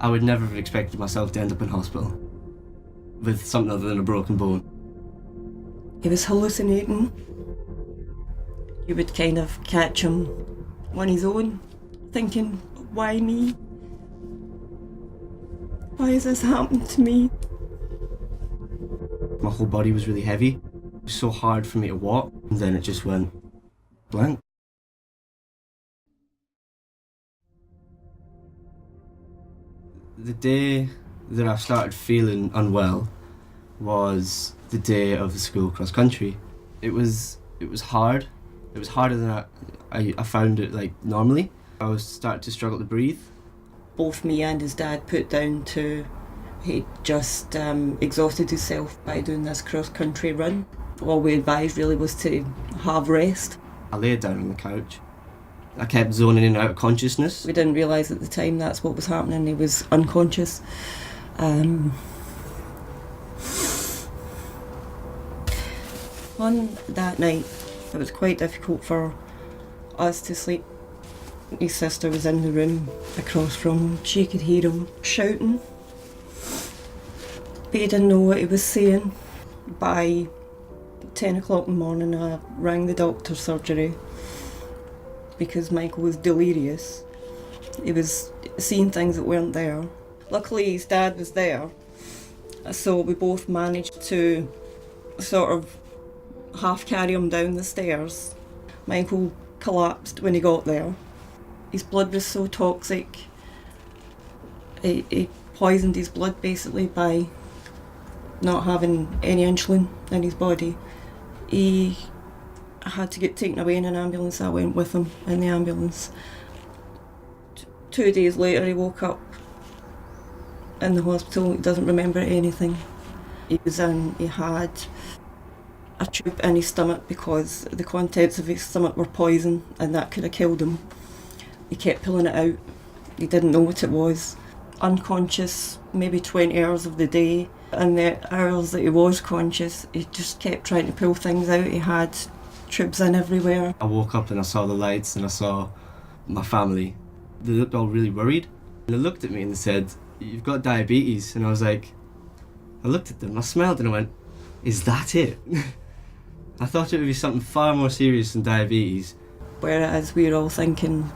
I would never have expected myself to end up in hospital with something other than a broken bone. He was hallucinating. You would kind of catch him on his own, thinking, why me? Why has this happened to me? My whole body was really heavy. It was so hard for me to walk, and then it just went blank. The day that I started feeling unwell was the day of the school cross country. It was hard. It was harder than I found it like normally. I was starting to struggle to breathe. Both me and his dad put down to he just exhausted himself by doing this cross country run. All we advised really was to have rest. I laid down on the couch. I kept zoning in and out of consciousness. We didn't realise at the time that's what was happening. He was unconscious. On that night, it was quite difficult for us to sleep. His sister was in the room across from him. She could hear him shouting, but he didn't know what he was saying. By 10 o'clock in the morning, I rang the doctor's surgery because Michael was delirious. He was seeing things that weren't there. Luckily his dad was there, so we both managed to sort of half carry him down the stairs. Michael collapsed when he got there. His blood was so toxic, he poisoned his blood basically by not having any insulin in his body. He had to get taken away in an ambulance. I went with him in the ambulance. 2 days later he woke up in the hospital. He doesn't remember anything. He had a tube in his stomach because the contents of his stomach were poison and that could have killed him. He kept pulling it out. He didn't know what it was. Unconscious maybe 20 hours of the day. And the hours that he was conscious, he just kept trying to pull things out. He had tubes in everywhere. I woke up and I saw the lights and I saw my family. They looked all really worried. They looked at me and they said, "You've got diabetes." And I was like, I looked at them, I smiled and I went, "Is that it?" I thought it would be something far more serious than diabetes. Whereas we were all thinking,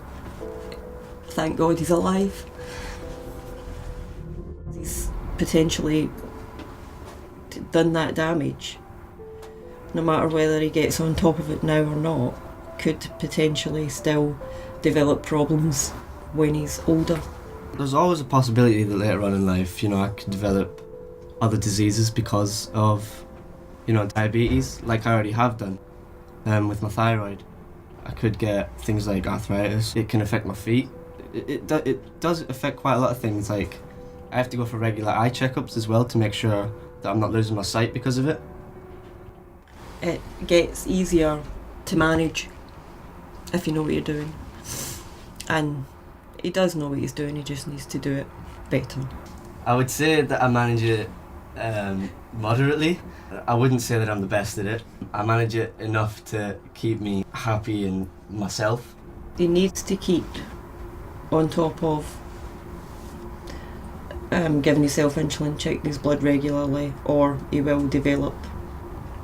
thank God he's alive. He's potentially done that damage. No matter whether he gets on top of it now or not, could potentially still develop problems when he's older. There's always a possibility that later on in life, I could develop other diseases because of, diabetes, like I already have done with my thyroid. I could get things like arthritis. It can affect my feet. It does affect quite a lot of things. Like I have to go for regular eye checkups as well to make sure that I'm not losing my sight because of it. It gets easier to manage if you know what you're doing. And he does know what he's doing, he just needs to do it better. I would say that I manage it moderately. I wouldn't say that I'm the best at it. I manage it enough to keep me happy in myself. He needs to keep on top of giving himself insulin, checking his blood regularly, or he will develop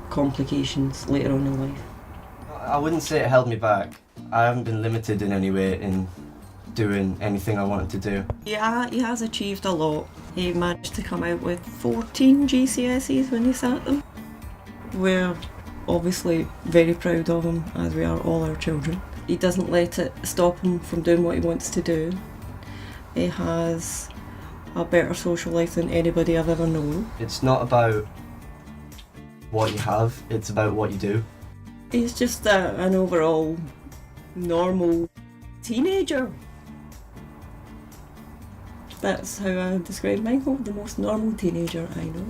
complications later on in life. I wouldn't say it held me back. I haven't been limited in any way in doing anything I wanted to do. Yeah, he has achieved a lot. He managed to come out with 14 GCSEs when he sat them. We're obviously very proud of him, as we are all our children. He doesn't let it stop him from doing what he wants to do. He has a better social life than anybody I've ever known. It's not about what you have, it's about what you do. He's just an overall normal teenager. That's how I describe Michael, the most normal teenager I know.